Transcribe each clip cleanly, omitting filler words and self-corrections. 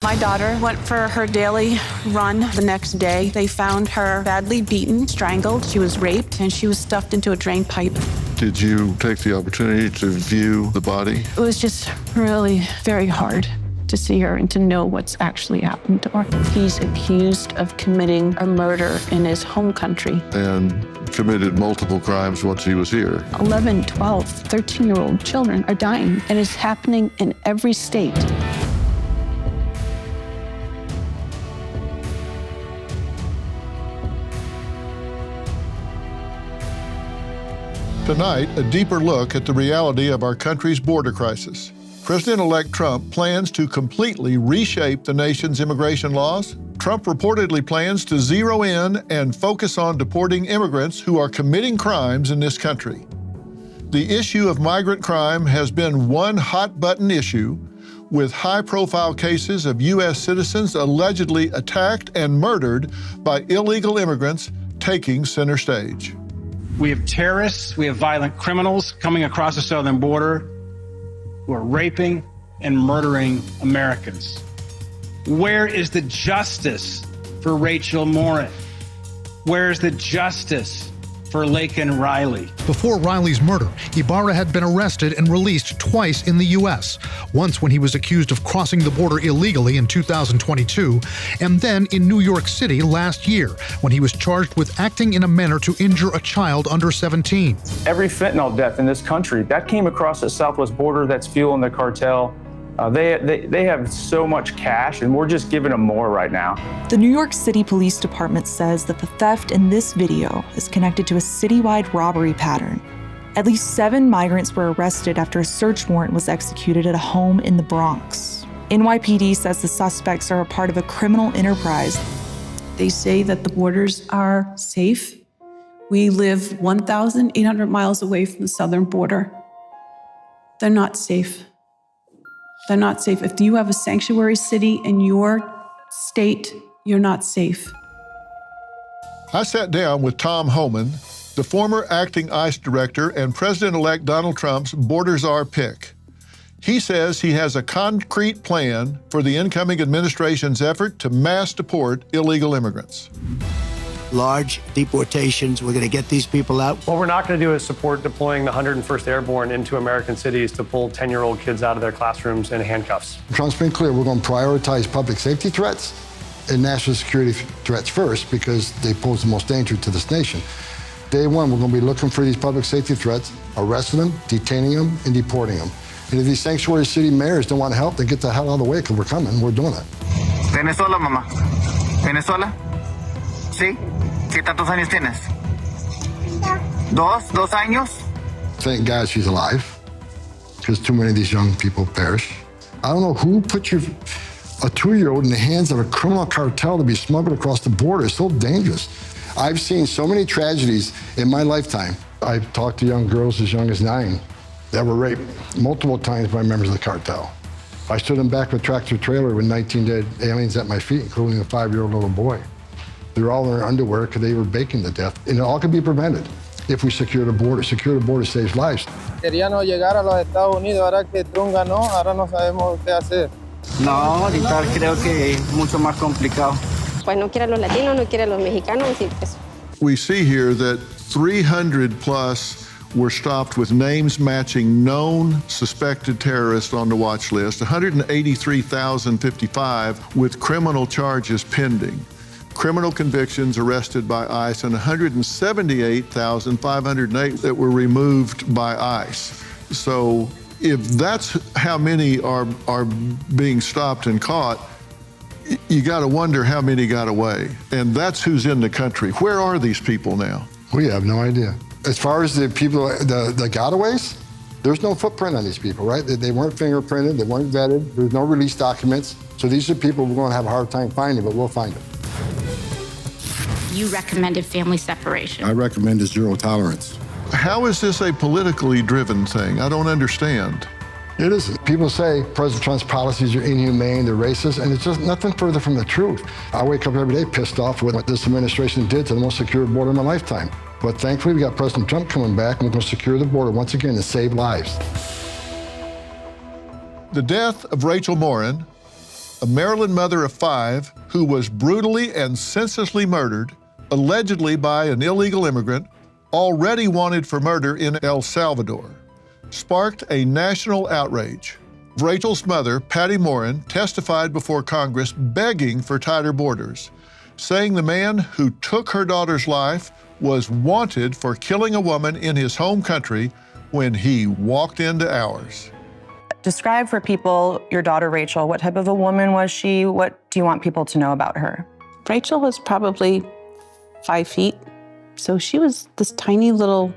My daughter went for her daily run the next day. They found her badly beaten, strangled. She was raped, and she was stuffed into a drain pipe. Did you take the opportunity to view the body? It was just really very hard to see her and to know what's actually happened to her. He's accused of committing a murder in his home country. And committed multiple crimes once he was here. 11, 12, 13-year-old children are dying, and it's happening in every state. Tonight, a deeper look at the reality of our country's border crisis. President-elect Trump plans to completely reshape the nation's immigration laws. Trump reportedly plans to zero in and focus on deporting immigrants who are committing crimes in this country. The issue of migrant crime has been one hot-button issue, with high-profile cases of U.S. citizens allegedly attacked and murdered by illegal immigrants taking center stage. We have terrorists, we have violent criminals coming across the southern border who are raping and murdering Americans. Where is the justice for Rachel Morin? Where is the justice for Laken Riley? Before Riley's murder, Ibarra had been arrested and released twice in the U.S., once when he was accused of crossing the border illegally in 2022, and then in New York City last year, when he was charged with acting in a manner to injure a child under 17. Every fentanyl death in this country, that came across the southwest border, that's fueling the cartel. They have so much cash, and we're just giving them more right now. The New York City Police Department says that the theft in this video is connected to a citywide robbery pattern. At least 7 migrants were arrested after a search warrant was executed at a home in the Bronx. NYPD says the suspects are a part of a criminal enterprise. They say that the borders are safe. We live 1,800 miles away from the southern border. They're not safe. They're not safe. If you have a sanctuary city in your state, you're not safe. I sat down with Tom Homan, the former acting ICE director and President-elect Donald Trump's border czar pick. He says he has a concrete plan for the incoming administration's effort to mass deport illegal immigrants. Large deportations. We're going to get these people out. What we're not going to do is support deploying the 101st Airborne into American cities to pull 10-year-old kids out of their classrooms in handcuffs. Trump's been clear, we're going to prioritize public safety threats and national security threats first because they pose the most danger to this nation. Day one, we're going to be looking for these public safety threats, arresting them, detaining them, and deporting them. And if these sanctuary city mayors don't want to help, then get the hell out of the way because we're coming. We're doing it. Venezuela, mamá. Venezuela. Sí. ¿Qué tantos años tienes? 2 años. Thank God she's alive, because too many of these young people perish. I don't know who put a 2-year-old in the hands of a criminal cartel to be smuggled across the border. It's so dangerous. I've seen so many tragedies in my lifetime. I've talked to young girls as young as 9 that were raped multiple times by members of the cartel. I stood in back of a tractor trailer with 19 dead aliens at my feet, including a 5-year-old little boy. They're all in their underwear because they were baking to death. And it all can be prevented if we secure the border. Secure the border saves lives. Queríamos llegar a los Estados Unidos, ahora que Trump ganó, ahora no sabemos qué hacer. No, ahorita creo que es mucho más complicado. Pues no quiere a los latinos, no quiere a los mexicanos, y pues. We see here that 300 plus were stopped with names matching known suspected terrorists on the watch list, 183,055 with criminal charges pending. Criminal convictions arrested by ICE, and 178,508 that were removed by ICE. So if that's how many are being stopped and caught, you got to wonder how many got away. And that's who's in the country. Where are these people now? We have no idea. As far as the people, the gotaways, there's no footprint on these people, right? They weren't fingerprinted, they weren't vetted, there's no release documents. So these are people we're going to have a hard time finding, but we'll find them. You recommended family separation. I recommend zero tolerance. How is this a politically driven thing? I don't understand. It isn't. People say President Trump's policies are inhumane, they're racist, and it's just nothing further from the truth. I wake up every day pissed off with what this administration did to the most secure border in my lifetime. But thankfully, we got President Trump coming back, and we're going to secure the border once again to save lives. The death of Rachel Morin a Maryland mother of 5 who was brutally and senselessly murdered, allegedly by an illegal immigrant, already wanted for murder in El Salvador, sparked a national outrage. Rachel's mother, Patty Morin, testified before Congress begging for tighter borders, saying the man who took her daughter's life was wanted for killing a woman in his home country when he walked into ours. Describe for people your daughter, Rachel. What type of a woman was she? What do you want people to know about her? Rachel was probably 5 feet. So she was this tiny little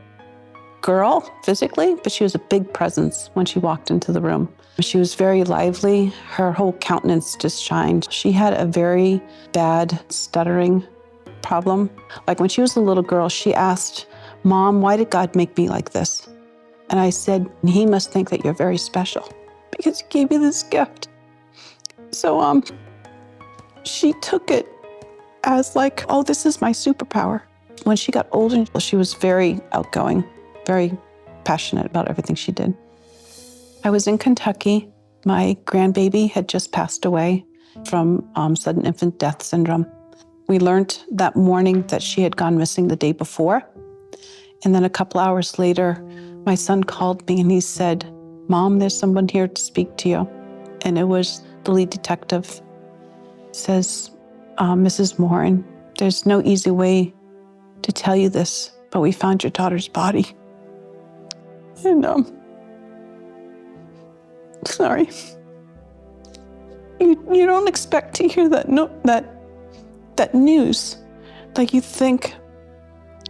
girl physically, but she was a big presence when she walked into the room. She was very lively. Her whole countenance just shined. She had a very bad stuttering problem. Like when she was a little girl, she asked, "Mom, why did God make me like this?" And I said, "He must think that you're very special because he gave you this gift." So she took it as like, oh, this is my superpower. When she got older, she was very outgoing, very passionate about everything she did. I was in Kentucky. My grandbaby had just passed away from sudden infant death syndrome. We learned that morning that she had gone missing the day before. And then a couple hours later, my son called me and he said, "Mom, there's someone here to speak to you." And it was the lead detective. Says, "Mrs. Moren, there's no easy way to tell you this, but we found your daughter's body." And sorry. You don't expect to hear that that news. Like you think,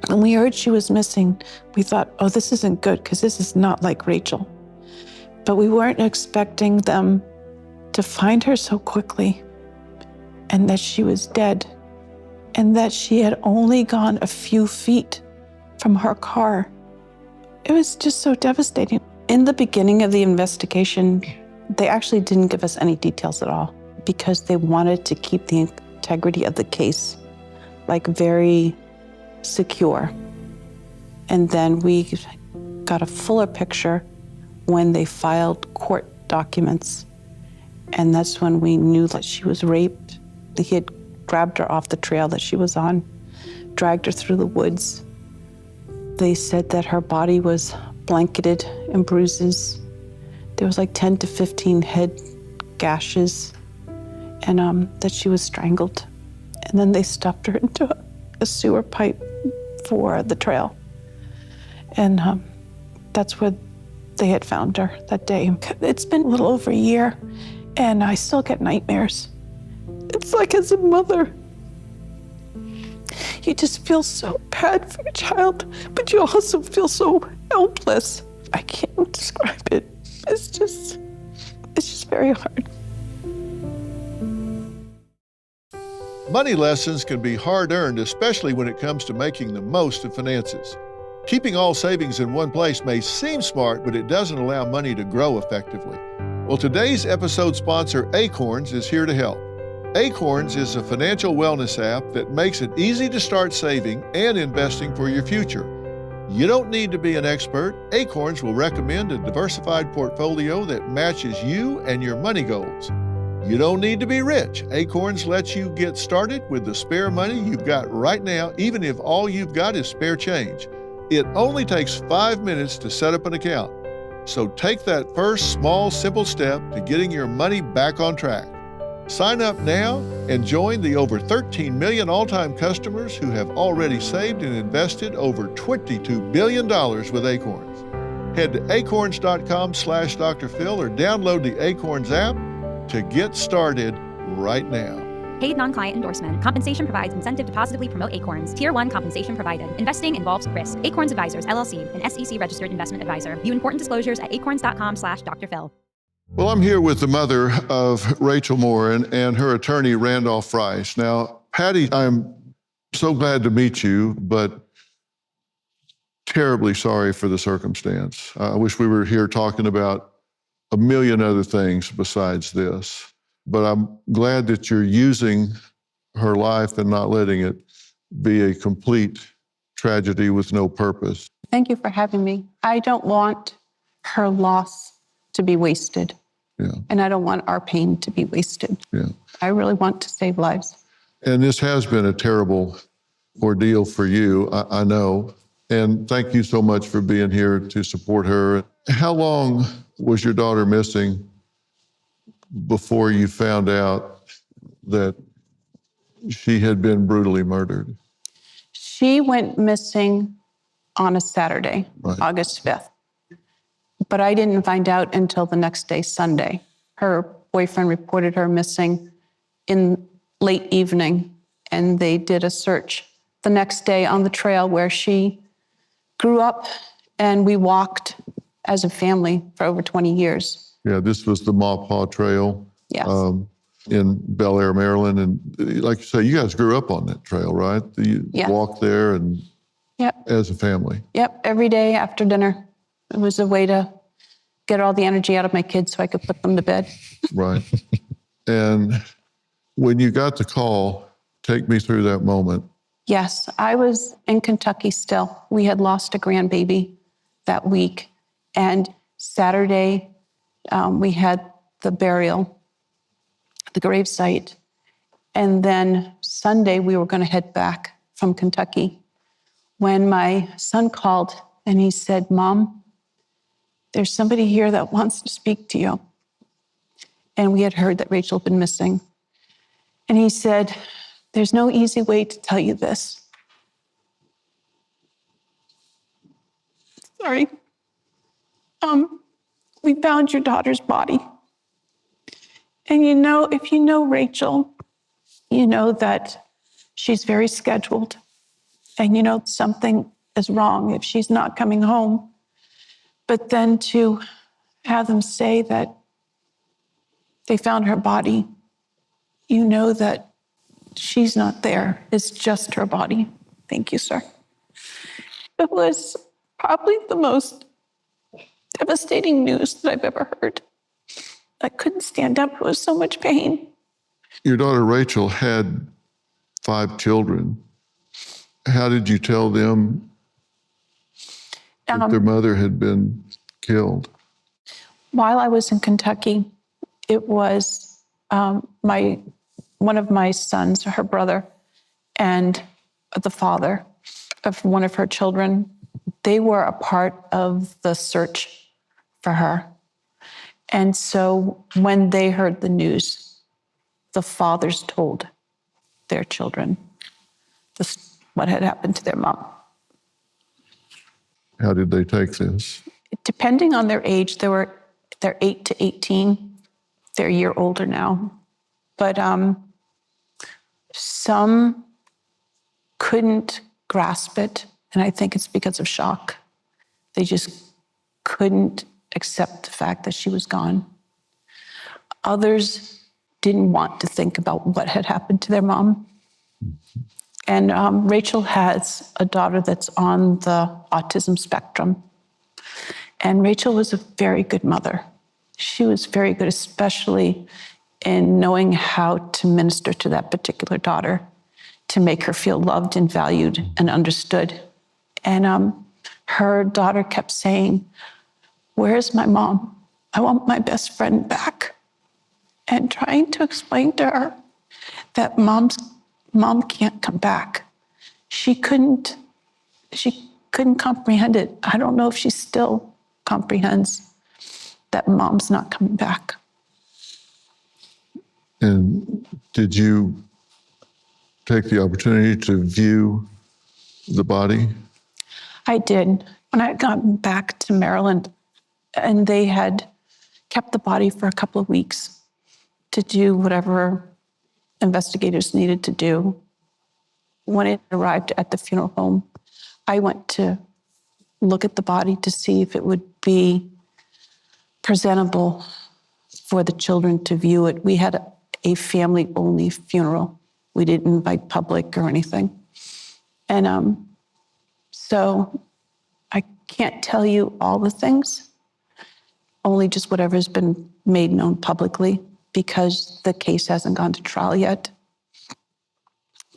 when we heard she was missing, we thought, oh, this isn't good because this is not like Rachel. But we weren't expecting them to find her so quickly and that she was dead and that she had only gone a few feet from her car. It was just so devastating. In the beginning of the investigation, they actually didn't give us any details at all because they wanted to keep the integrity of the case, like very secure. And then we got a fuller picture when they filed court documents. And that's when we knew that she was raped. He had grabbed her off the trail that she was on, dragged her through the woods. They said that her body was blanketed in bruises. There was like 10 to 15 head gashes, and that she was strangled. And then they stuffed her into a sewer pipe for the trail. And that's where they had found her that day. It's been a little over a year, and I still get nightmares. It's like as a mother, you just feel so bad for your child, but you also feel so helpless. I can't describe it. It's just very hard. Money lessons can be hard-earned, especially when it comes to making the most of finances. Keeping all savings in one place may seem smart, but it doesn't allow money to grow effectively. Well, today's episode sponsor, Acorns, is here to help. Acorns is a financial wellness app that makes it easy to start saving and investing for your future. You don't need to be an expert. Acorns will recommend a diversified portfolio that matches you and your money goals. You don't need to be rich. Acorns lets you get started with the spare money you've got right now, even if all you've got is spare change. It only takes 5 minutes to set up an account. So take that first small, simple step to getting your money back on track. Sign up now and join the over 13 million all-time customers who have already saved and invested over $22 billion with Acorns. Head to acorns.com/Dr. Phil or download the Acorns app to get started right now. Paid non-client endorsement. Compensation provides incentive to positively promote Acorns. Tier 1 compensation provided. Investing involves risk. Acorns Advisors, LLC, an SEC-registered investment advisor. View important disclosures at acorns.com/Dr. Phil. Well, I'm here with the mother of Rachel Morin and her attorney, Randolph Rice. Now, Patty, I'm so glad to meet you, but terribly sorry for the circumstance. I wish we were here talking about a million other things besides this, but I'm glad that you're using her life and not letting it be a complete tragedy with no purpose. Thank you for having me. I don't want her loss to be wasted. Yeah. And I don't want our pain to be wasted. Yeah. I really want to save lives. And this has been a terrible ordeal for you, I know. And thank you so much for being here to support her. How long was your daughter missing before you found out that she had been brutally murdered? She went missing on a Saturday, Right. August 5th. But I didn't find out until the next day, Sunday. Her boyfriend reported her missing in late evening, and they did a search the next day on the trail where she grew up, and we walked as a family for over 20 years. Yeah, this was the Maw Paw Trail. Yes. In Bel Air, Maryland. And like you say, you guys grew up on that trail, right? You walked there and as a family. Yep, every day after dinner. It was a way to get all the energy out of my kids so I could put them to bed. Right. And when you got the call, take me through that moment. Yes, I was in Kentucky still. We had lost a grandbaby that week. And Saturday, we had the burial, the gravesite. And then Sunday, we were going to head back from Kentucky when my son called and he said, "Mom, there's somebody here that wants to speak to you." And we had heard that Rachel had been missing. And he said, "There's no easy way to tell you this." Sorry. We found your daughter's body. And you know, if you know Rachel, you know that she's very scheduled. And you know something is wrong if she's not coming home. But then to have them say that they found her body, you know that she's not there. It's just her body. Thank you, sir. It was probably the most devastating news that I've ever heard. I couldn't stand up. It was so much pain. Your daughter Rachel had 5 children. How did you tell them that their mother had been killed? While I was in Kentucky, it was one of my sons, her brother, and the father of one of her children. They were a part of the search for her. And so when they heard the news, the fathers told their children what had happened to their mom. How did they take this? Depending on their age, they're 8 to 18. They're a year older now. But some couldn't grasp it, and I think it's because of shock. They just couldn't accept the fact that she was gone. Others didn't want to think about what had happened to their mom. And Rachel has a daughter that's on the autism spectrum. And Rachel was a very good mother. She was very good, especially in knowing how to minister to that particular daughter, to make her feel loved and valued and understood. And her daughter kept saying, "Where's my mom? I want my best friend back." And trying to explain to her that mom can't come back. She couldn't comprehend it. I don't know if she still comprehends that mom's not coming back. And did you take the opportunity to view the body? I did. When I had gotten back to Maryland, and they had kept the body for a couple of weeks to do whatever investigators needed to do. When it arrived at the funeral home, I went to look at the body to see if it would be presentable for the children to view it. We had a family-only funeral. We didn't invite public or anything. And so I can't tell you all the things, only just whatever's been made known publicly, because the case hasn't gone to trial yet.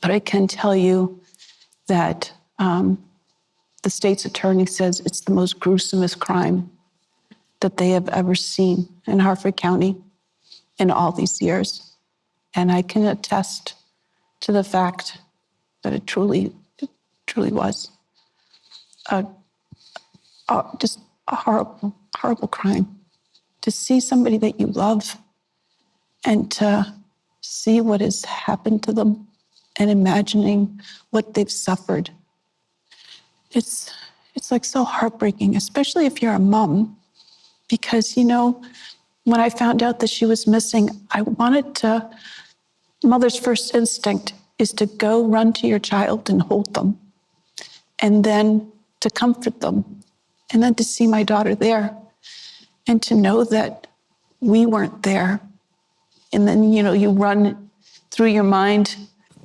But I can tell you that the state's attorney says it's the most gruesomest crime that they have ever seen in Harford County in all these years. And I can attest to the fact that it truly was just a horrible, horrible crime. To see somebody that you love and to see what has happened to them and imagining what they've suffered. It's like so heartbreaking, especially if you're a mom, because, you know, when I found out that she was missing, mother's first instinct is to go run to your child and hold them, and then to comfort them, and then to see my daughter there, and to know that we weren't there. And then, you know, you run through your mind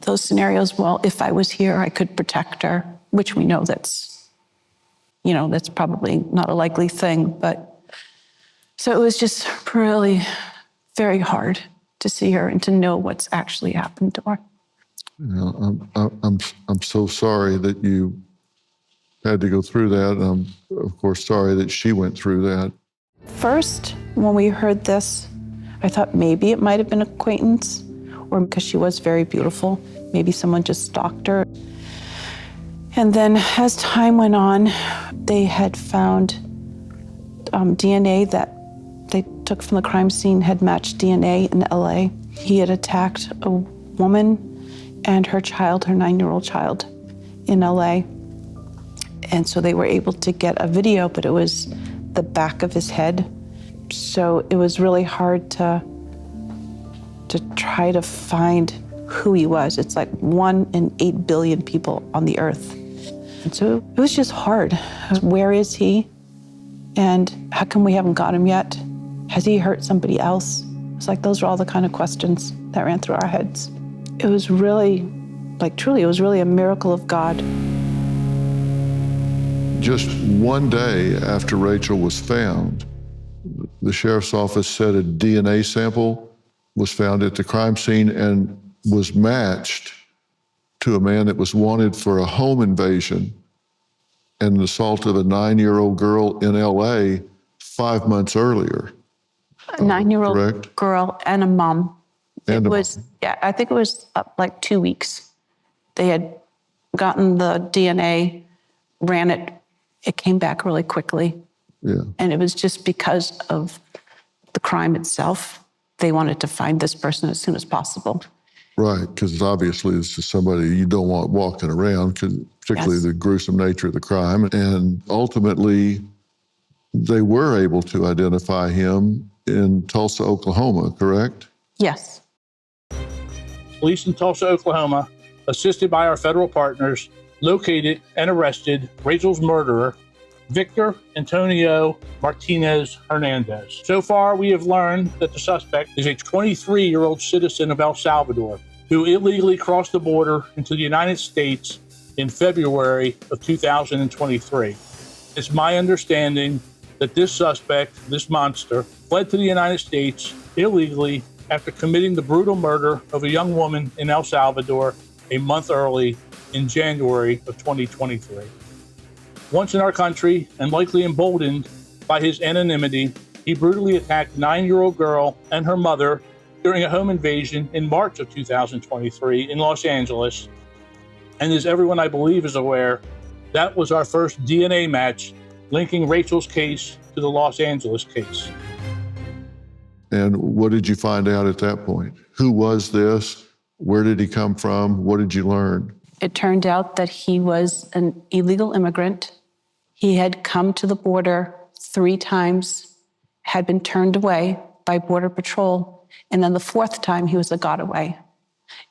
those scenarios. Well, if I was here, I could protect her, which we know that's probably not a likely thing. But so it was just really very hard to see her and to know what's actually happened to her. You know, I'm so sorry that you had to go through that. I'm, of course, sorry that she went through that. First, when we heard this, I thought maybe it might have been acquaintance, or because she was very beautiful, maybe someone just stalked her. And then as time went on, they had found DNA that they took from the crime scene had matched DNA in LA. He had attacked a woman and her child, her 9-year-old child, in LA. And so they were able to get a video, but it was the back of his head. So it was really hard to try to find who he was. It's like 1 in 8 billion people on the earth. And so it was just hard. Where is he? And how come we haven't got him yet? Has he hurt somebody else? It's like those are all the kind of questions that ran through our heads. It was really, like truly, it was really a miracle of God. Just one day after Rachel was found, the sheriff's office said a DNA sample was found at the crime scene and was matched to a man that was wanted for a home invasion and an assault of a 9-year-old girl in LA 5 months earlier. A 9-year-old correct? Girl and a mom. And it was, yeah, I think it was like 2 weeks. They had gotten the DNA, ran it. It came back really quickly. Yeah. And it was just because of the crime itself. They wanted to find this person as soon as possible. Right, because obviously it's just somebody you don't want walking around, particularly Yes. the gruesome nature of the crime. And ultimately, they were able to identify him in Tulsa, Oklahoma, correct? Yes. Police in Tulsa, Oklahoma, assisted by our federal partners, located and arrested Rachel's murderer, Victor Antonio Martinez Hernandez. So far, we have learned that the suspect is a 23-year-old citizen of El Salvador who illegally crossed the border into the United States in February of 2023. It's my understanding that this suspect, this monster, fled to the United States illegally after committing the brutal murder of a young woman in El Salvador a month early in January of 2023. Once in our country, and likely emboldened by his anonymity, he brutally attacked a 9-year-old girl and her mother during a home invasion in March of 2023 in Los Angeles. And as everyone I believe is aware, that was our first DNA match linking Rachel's case to the Los Angeles case. And what did you find out at that point? Who was this? Where did he come from? What did you learn? It turned out that he was an illegal immigrant. He had come to the border 3 times, had been turned away by Border Patrol, and then the 4th time he was a got away.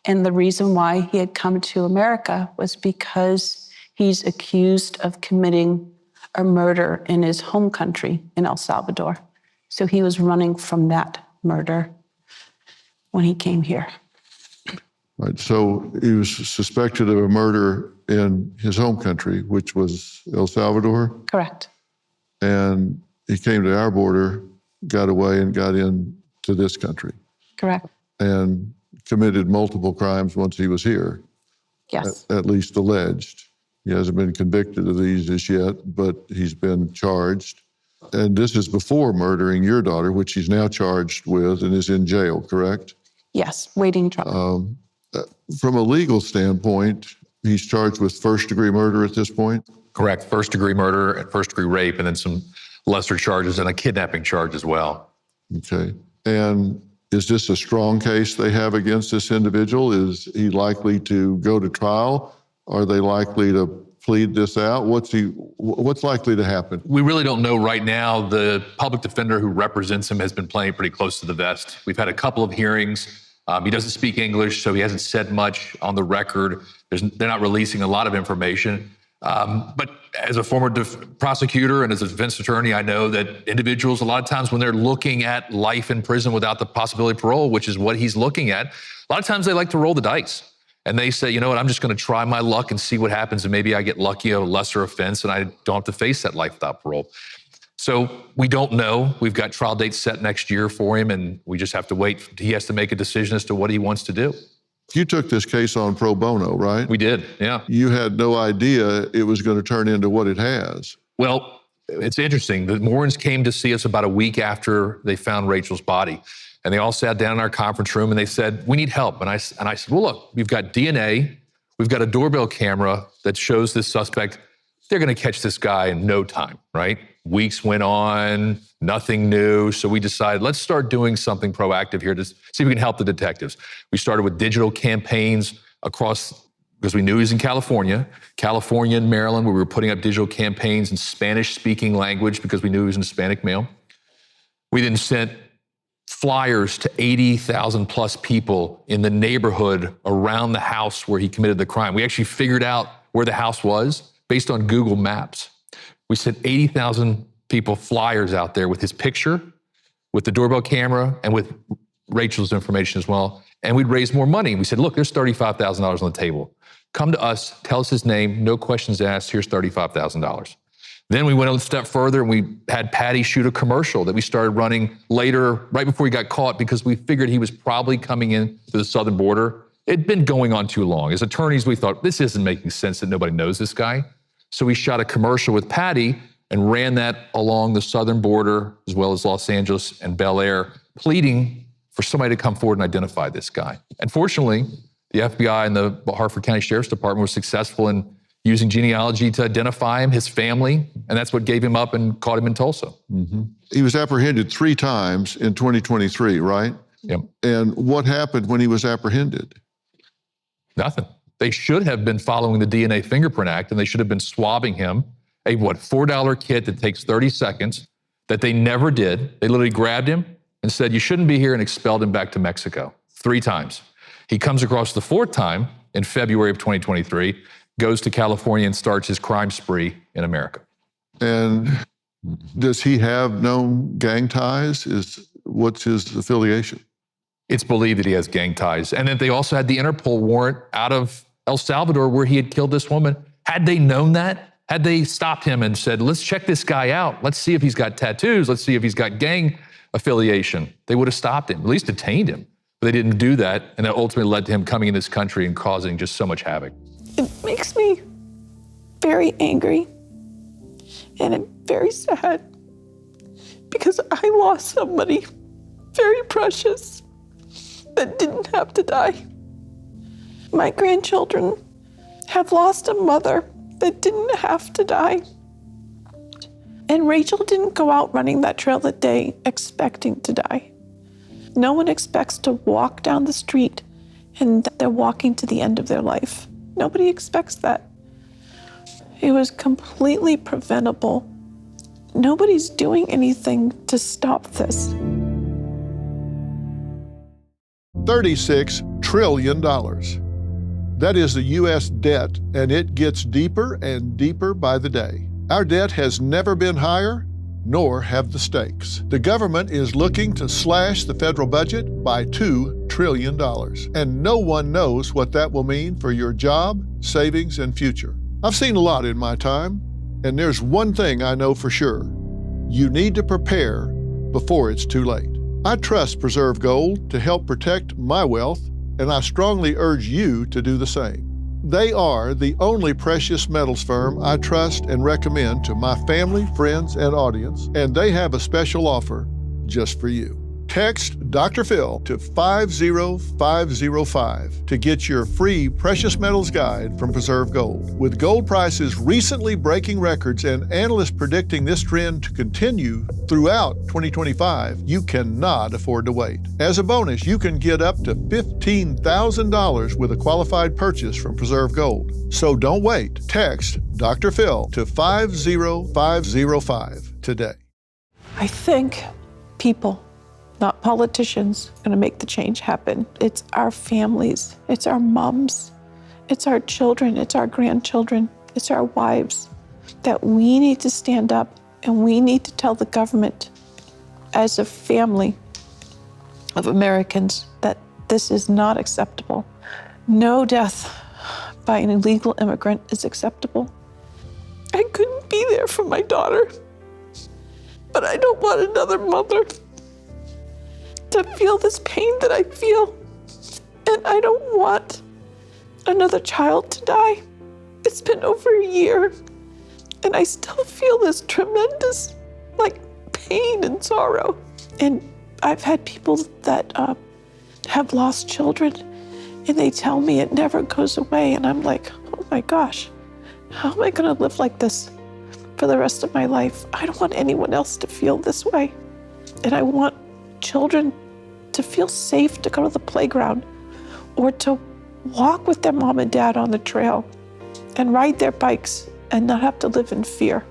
And the reason why he had come to America was because he's accused of committing a murder in his home country in El Salvador. So he was running from that murder when he came here. Right, so he was suspected of a murder in his home country, which was El Salvador? Correct. And he came to our border, got away, and got into this country. Correct. And committed multiple crimes once he was here. Yes. At least alleged. He hasn't been convicted of these as yet, but he's been charged. And this is before murdering your daughter, which he's now charged with and is in jail, correct? Yes, waiting trial. From a legal standpoint, he's charged with first-degree murder at this point? Correct. First-degree murder and first-degree rape, and then some lesser charges and a kidnapping charge as well. Okay. And is this a strong case they have against this individual? Is he likely to go to trial? Are they likely to plead this out? What's likely to happen? We really don't know right now. The public defender who represents him has been playing pretty close to the vest. We've had a couple of hearings. He doesn't speak English, so he hasn't said much on the record. They're not releasing a lot of information. But as a former prosecutor and as a defense attorney, I know that individuals, a lot of times when they're looking at life in prison without the possibility of parole, which is what he's looking at, a lot of times they like to roll the dice. And they say, you know what, I'm just going to try my luck and see what happens. And maybe I get lucky, a lesser offense, and I don't have to face that life without parole. So we don't know. We've got trial dates set next year for him, and we just have to wait. He has to make a decision as to what he wants to do. You took this case on pro bono, right? We did, yeah. You had no idea it was going to turn into what it has. Well, it's interesting. The Morens came to see us about a week after they found Rachel's body. And they all sat down in our conference room and they said, we need help. And I said, well, look, we've got DNA. We've got a doorbell camera that shows this suspect. They're going to catch this guy in no time, right? Weeks went on, nothing new. So we decided, let's start doing something proactive here to see if we can help the detectives. We started with digital campaigns across, because we knew he was in California and Maryland, where we were putting up digital campaigns in Spanish-speaking language because we knew he was an Hispanic male. We then sent flyers to 80,000 plus people in the neighborhood around the house where he committed the crime. We actually figured out where the house was based on Google Maps. We sent 80,000 people flyers out there with his picture, with the doorbell camera, and with Rachel's information as well. And we'd raise more money. We said, look, there's $35,000 on the table. Come to us, tell us his name, no questions asked, here's $35,000. Then we went a step further and we had Patty shoot a commercial that we started running later, right before he got caught, because we figured he was probably coming in to the southern border. It'd been going on too long. As attorneys, we thought, this isn't making sense that nobody knows this guy. So we shot a commercial with Patty and ran that along the southern border, as well as Los Angeles and Bel Air, pleading for somebody to come forward and identify this guy. And fortunately, the FBI and the Harford County Sheriff's Department were successful in using genealogy to identify him, his family, and that's what gave him up and caught him in Tulsa. Mm-hmm. He was apprehended 3 times in 2023, right? Yep. And what happened when he was apprehended? Nothing. They should have been following the DNA Fingerprint Act, and they should have been swabbing him, a $4 kit that takes 30 seconds, that they never did. They literally grabbed him and said, you shouldn't be here, and expelled him back to Mexico 3 times. He comes across the 4th time in February of 2023, goes to California and starts his crime spree in America. And does he have known gang ties? What's his affiliation? It's believed that he has gang ties. And then they also had the Interpol warrant out of El Salvador where he had killed this woman. Had they known that, had they stopped him and said, let's check this guy out. Let's see if he's got tattoos. Let's see if he's got gang affiliation. They would have stopped him, at least detained him. But they didn't do that. And that ultimately led to him coming in this country and causing just so much havoc. It makes me very angry, and I'm very sad because I lost somebody very precious that didn't have to die. My grandchildren have lost a mother that didn't have to die. And Rachel didn't go out running that trail that day expecting to die. No one expects to walk down the street and they're walking to the end of their life. Nobody expects that. It was completely preventable. Nobody's doing anything to stop this. $36 trillion. That is the U.S. debt, and it gets deeper and deeper by the day. Our debt has never been higher, nor have the stakes. The government is looking to slash the federal budget by $2 trillion, and no one knows what that will mean for your job, savings, and future. I've seen a lot in my time, and there's one thing I know for sure. You need to prepare before it's too late. I trust Preserve Gold to help protect my wealth, and I strongly urge you to do the same. They are the only precious metals firm I trust and recommend to my family, friends, and audience, and they have a special offer just for you. Text Dr. Phil to 50505 to get your free precious metals guide from Preserve Gold. With gold prices recently breaking records and analysts predicting this trend to continue throughout 2025, you cannot afford to wait. As a bonus, you can get up to $15,000 with a qualified purchase from Preserve Gold. So don't wait. Text Dr. Phil to 50505 today. I think people, not politicians, going to make the change happen. It's our families, it's our moms, it's our children, it's our grandchildren, it's our wives, that we need to stand up and we need to tell the government as a family of Americans that this is not acceptable. No death by an illegal immigrant is acceptable. I couldn't be there for my daughter, but I don't want another mother to feel this pain that I feel. And I don't want another child to die. It's been over a year, and I still feel this tremendous, pain and sorrow. And I've had people that have lost children, and they tell me it never goes away. And I'm like, oh my gosh, how am I gonna live like this for the rest of my life? I don't want anyone else to feel this way. And I want children to feel safe to go to the playground or to walk with their mom and dad on the trail and ride their bikes and not have to live in fear.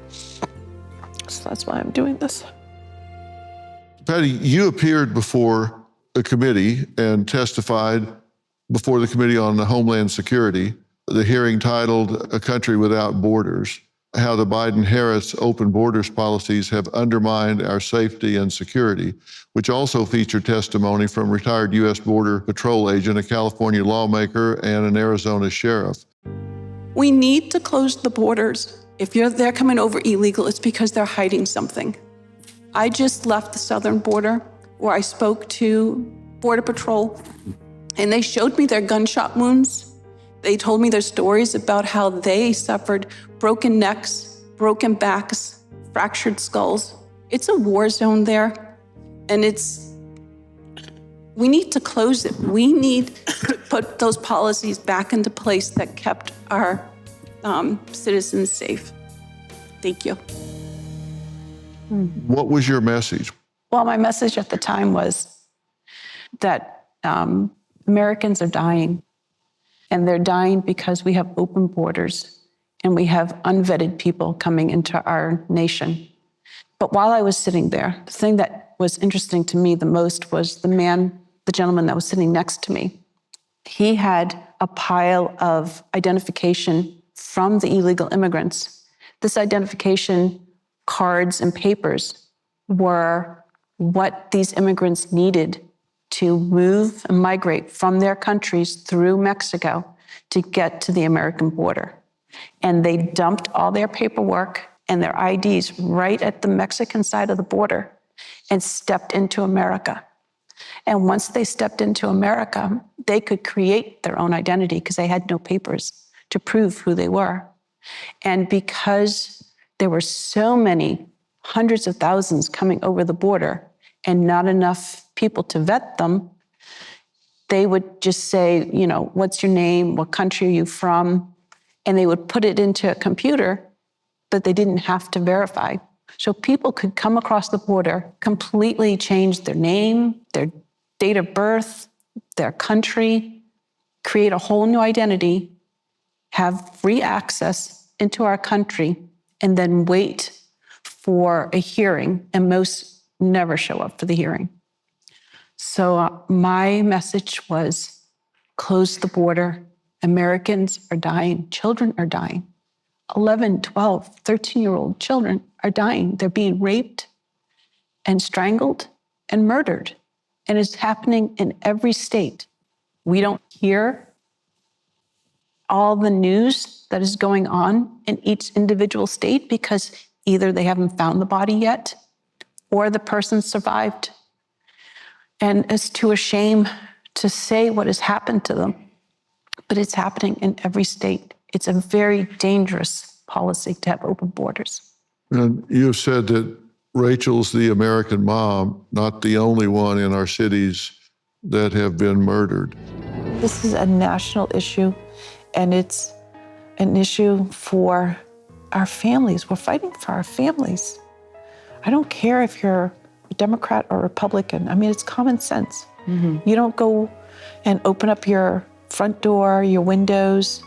So that's why I'm doing this. Patty, you appeared before a committee and testified before the Committee on Homeland Security, the hearing titled A Country Without Borders, how the Biden-Harris open borders policies have undermined our safety and security, which also featured testimony from retired U.S. Border Patrol agent, a California lawmaker, and an Arizona sheriff. We need to close the borders. If they're coming over illegal, it's because they're hiding something. I just left the southern border where I spoke to Border Patrol, and they showed me their gunshot wounds. They told me their stories about how they suffered broken necks, broken backs, fractured skulls. It's a war zone there, and we need to close it. We need to put those policies back into place that kept our citizens safe. Thank you. What was your message? Well, my message at the time was that Americans are dying, and they're dying because we have open borders and we have unvetted people coming into our nation. But while I was sitting there, the thing that was interesting to me the most was the gentleman that was sitting next to me. He had a pile of identification from the illegal immigrants. This identification cards and papers were what these immigrants needed to move and migrate from their countries through Mexico to get to the American border. And they dumped all their paperwork and their IDs right at the Mexican side of the border and stepped into America. And once they stepped into America, they could create their own identity because they had no papers to prove who they were. And because there were so many, hundreds of thousands coming over the border and not enough people to vet them, they would just say, what's your name? What country are you from? And they would put it into a computer that they didn't have to verify. So people could come across the border, completely change their name, their date of birth, their country, create a whole new identity, have free access into our country, and then wait for a hearing, and most never show up for the hearing. So my message was, close the border. Americans are dying. Children are dying. 11, 12, 13-year-old children are dying. They're being raped and strangled and murdered. And it's happening in every state. We don't hear all the news that is going on in each individual state because either they haven't found the body yet or the person survived. And it's too a shame to say what has happened to them. but it's happening in every state. It's a very dangerous policy to have open borders. And you have said that Rachel's the American mom, not the only one in our cities that have been murdered. This is a national issue, and it's an issue for our families. We're fighting for our families. I don't care if you're a Democrat or Republican. I mean, it's common sense. You don't go and open up your front door, your windows,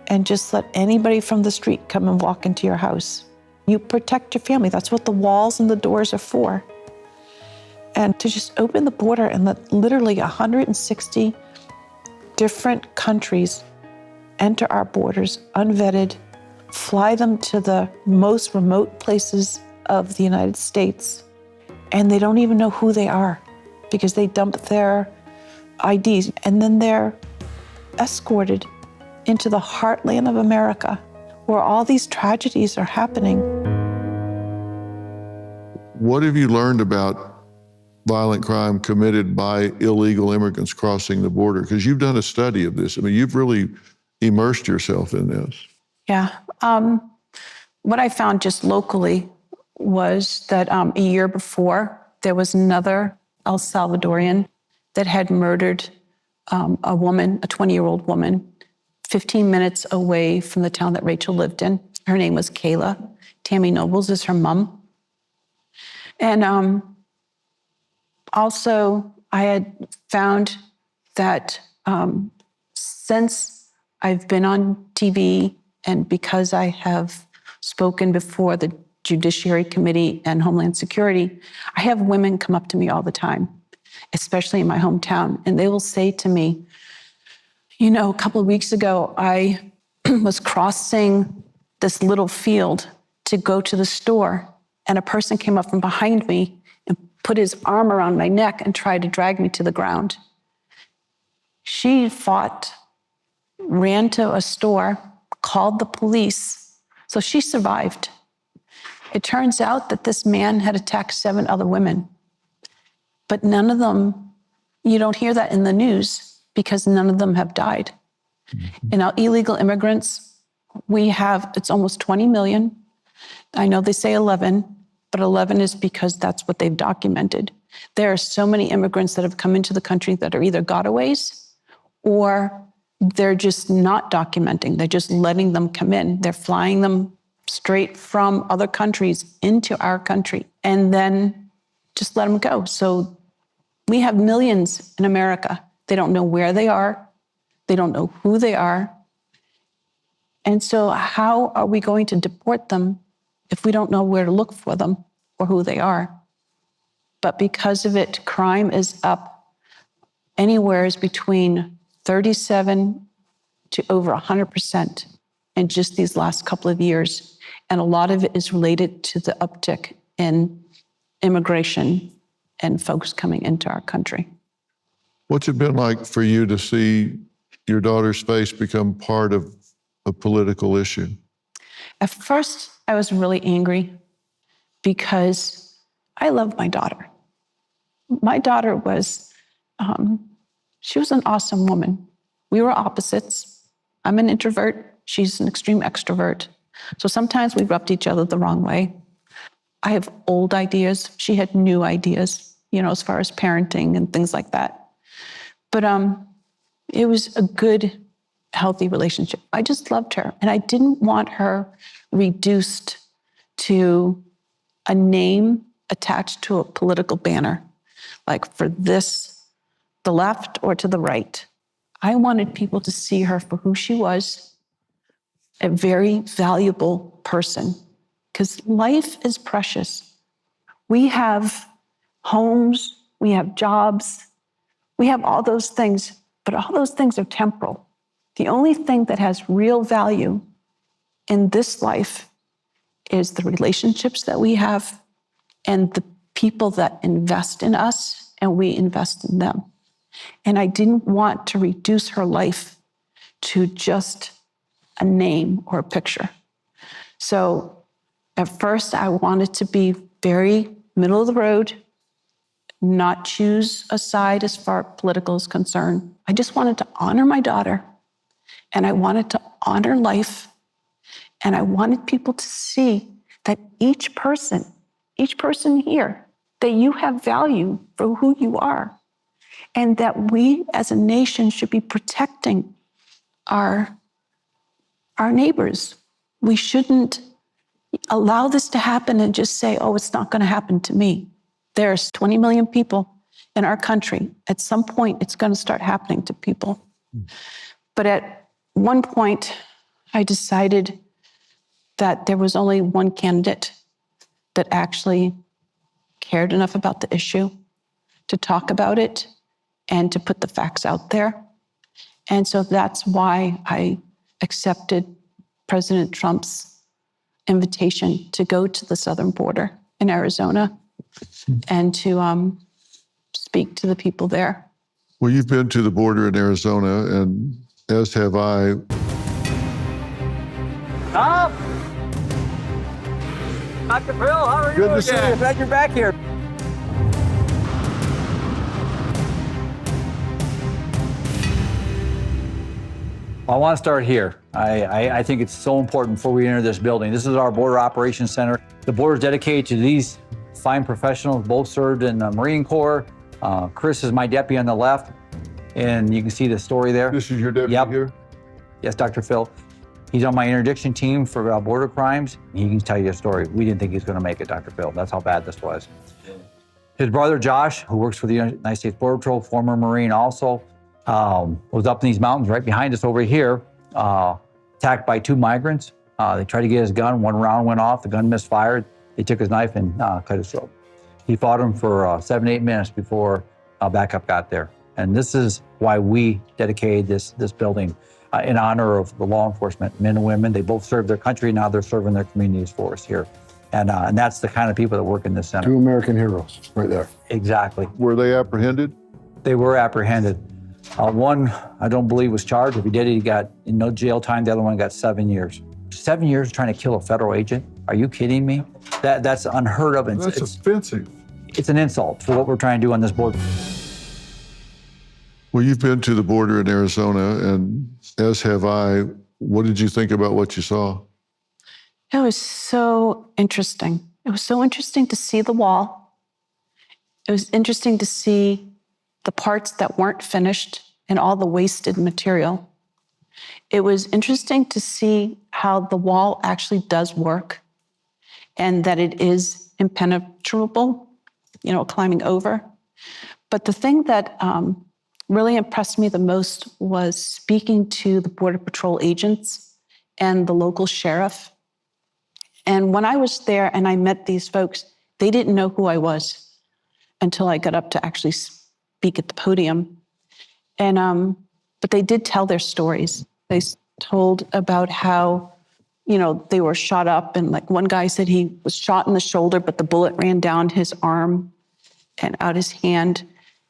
and just let anybody from the street come and walk into your house. You protect your family. That's what the walls and the doors are for. And to just open the border and let literally 160 different countries enter our borders unvetted, fly them to the most remote places of the United States, and they don't even know who they are because they dump their IDs, and then they're escorted into the heartland of America where all these tragedies are happening. What have you learned about violent crime committed by illegal immigrants crossing the border? Because you've done a study of this. I mean, you've really immersed yourself in this. Yeah. What I found just locally was that a year before, there was another El Salvadorian that had murdered a woman, a 20-year-old woman, 15 minutes away from the town that Rachel lived in. Her name was Kayla. Tammy Nobles is her mom. And also, I had found that since I've been on TV and because I have spoken before the Judiciary Committee and Homeland Security, I have women come up to me all the time, especially in my hometown, and they will say to me, you know, a couple of weeks ago, I was crossing this little field to go to the store, and a person came up from behind me and put his arm around my neck and tried to drag me to the ground. She fought, ran to a store, called the police, so she survived. It turns out that this man had attacked 7 other women, but none of them, you don't hear that in the news because none of them have died. And now illegal immigrants, it's almost 20 million. I know they say 11, but 11 is because that's what they've documented. There are so many immigrants that have come into the country that are either gotaways or they're just not documenting. They're just letting them come in. They're flying them straight from other countries into our country and then just let them go. So we have millions in America. They don't know where they are. They don't know who they are. And so how are we going to deport them if we don't know where to look for them or who they are? But because of it, crime is up anywhere between 37 to over 100% in just these last couple of years. And a lot of it is related to the uptick in immigration and folks coming into our country. What's it been like for you to see your daughter's face become part of a political issue? At first, I was really angry because I love my daughter. My daughter was, she was an awesome woman. We were opposites. I'm an introvert. She's an extreme extrovert. So sometimes we rubbed each other the wrong way. I have old ideas. She had new ideas, you know, as far as parenting and things like that. But it was a good, healthy relationship. I just loved her. And I didn't want her reduced to a name attached to a political banner, like for this, the left or to the right. I wanted people to see her for who she was, a very valuable person, because life is precious. We have homes, we have jobs, we have all those things, but all those things are temporal. The only thing that has real value in this life is the relationships that we have and the people that invest in us and we invest in them. And I didn't want to reduce her life to just a name or a picture. So at first I wanted to be very middle of the road, not choose a side as far as political is concerned. I just wanted to honor my daughter And I wanted to honor life. And I wanted people to see that each person here, that you have value for who you are. And that we as a nation should be protecting our neighbors. We shouldn't allow this to happen and just say, oh, it's not going to happen to me. There's 20 million people in our country. At some point, it's going to start happening to people. But at one point, I decided that there was only one candidate that actually cared enough about the issue to talk about it and to put the facts out there. And so that's why I accepted President Trump's invitation to go to the southern border in Arizona and to speak to the people there. Well, you've been to the border in Arizona, and as have I. Stop! Dr. Phil, how are you? Good to see you. Glad you're back here. I want to start here. I think it's so important before we enter this building. This is our Border Operations Center. The border is dedicated to these fine professionals, both served in the Marine Corps. Chris is my deputy on the left, and you can see the story there. This is your deputy here? Yes, Dr. Phil. He's on my interdiction team for border crimes. He can tell you a story. We didn't think he was going to make it, Dr. Phil. That's how bad this was. His brother, Josh, who works for the United States Border Patrol, former Marine also, was up in these mountains right behind us over here, attacked by 2 migrants. They tried to get his gun. 1 round went off. The gun misfired. They took his knife and cut his throat. He fought him for 7 to 8 minutes before backup got there. And this is why we dedicated this building in honor of the law enforcement, men and women. They both served their country. Now they're serving their communities for us here. And that's the kind of people that work in this center. 2 American heroes right there. Exactly. Were they apprehended? They were apprehended. One, I don't believe, was charged. If he did it, he got no jail time. The other one got 7 years. 7 years trying to kill a federal agent? Are you kidding me? That's unheard of. That's offensive. It's an insult for what we're trying to do on this border. Well, you've been to the border in Arizona, and as have I. What did you think about what you saw? It was so interesting. It was so interesting to see the wall. It was interesting to see the parts that weren't finished and all the wasted material. It was interesting to see how the wall actually does work and that it is impenetrable, climbing over. But the thing that really impressed me the most was speaking to the Border Patrol agents and the local sheriff. And when I was there and I met these folks, they didn't know who I was until I got up to actually speak at the podium. And but they did tell their stories. They told about how, they were shot up, and like one guy said he was shot in the shoulder, but the bullet ran down his arm and out his hand.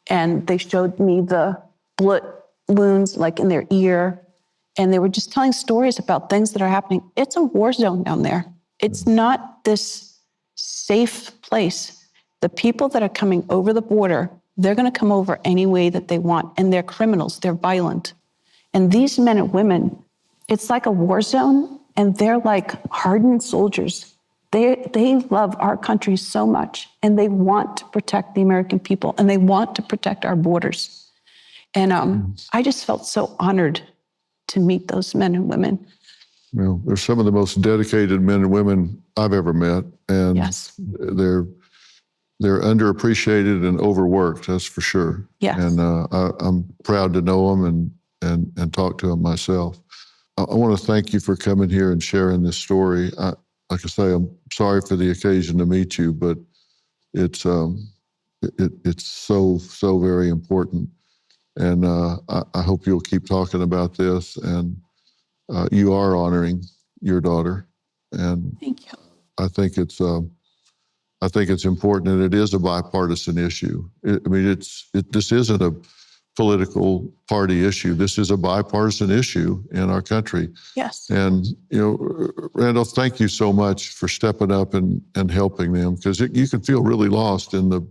And they showed me the bullet wounds like in their ear. And they were just telling stories about things that are happening. It's a war zone down there. It's not this safe place. The people that are coming over the border, they're going to come over any way that they want. And they're criminals. They're violent. And these men and women, it's like a war zone. And they're like hardened soldiers. They love our country so much, and they want to protect the American people, and they want to protect our borders. And I just felt so honored to meet those men and women. Well, they're some of the most dedicated men and women I've ever met, and yes. they're underappreciated and overworked. That's for sure. Yes. And I'm proud to know them and talk to them myself. I want to thank you for coming here and sharing this story. Like I say, I'm sorry for the occasion to meet you, but it's so very important. And I hope you'll keep talking about this. And you are honoring your daughter. And thank you. I think it's important, and it is a bipartisan issue. This isn't a political party issue. This is a bipartisan issue in our country. Yes. And, Randolph, thank you so much for stepping up and helping them, because you can feel really lost in the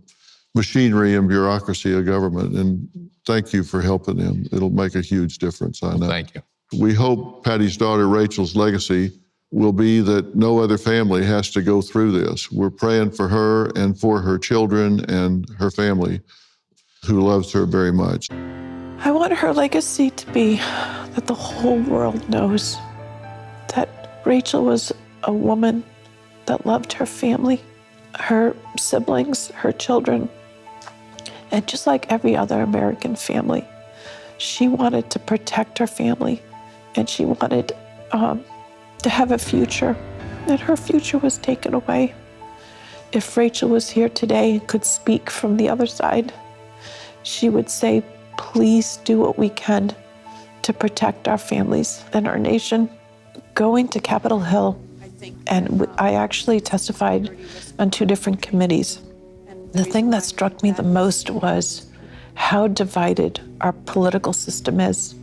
machinery and bureaucracy of government. And thank you for helping them. It'll make a huge difference, I know. Thank you. We hope Patty's daughter Rachel's legacy will be that no other family has to go through this. We're praying for her and for her children and her family, who loves her very much. I want her legacy to be that the whole world knows that Rachel was a woman that loved her family, her siblings, her children, and just like every other American family, she wanted to protect her family, and she wanted to have a future, and her future was taken away. If Rachel was here today and could speak from the other side, she would say, please do what we can to protect our families and our nation. Going to Capitol Hill, and I actually testified on 2 different committees. The thing that struck me the most was how divided our political system is,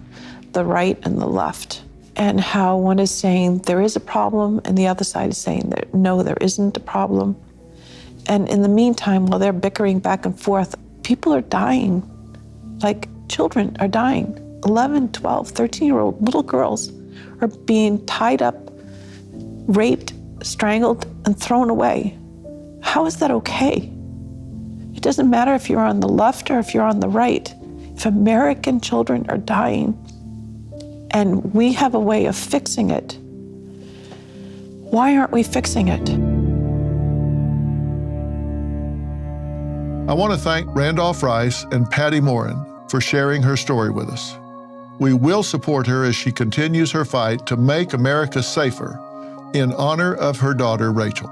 the right and the left, and how one is saying there is a problem and the other side is saying that no, there isn't a problem. And in the meantime, while they're bickering back and forth, people are dying. Like, children are dying. 11, 12, 13-year-old little girls are being tied up, raped, strangled, and thrown away. How is that okay? It doesn't matter if you're on the left or if you're on the right. If American children are dying and we have a way of fixing it, why aren't we fixing it? I want to thank Randolph Rice and Patty Morin for sharing her story with us. We will support her as she continues her fight to make America safer in honor of her daughter, Rachel.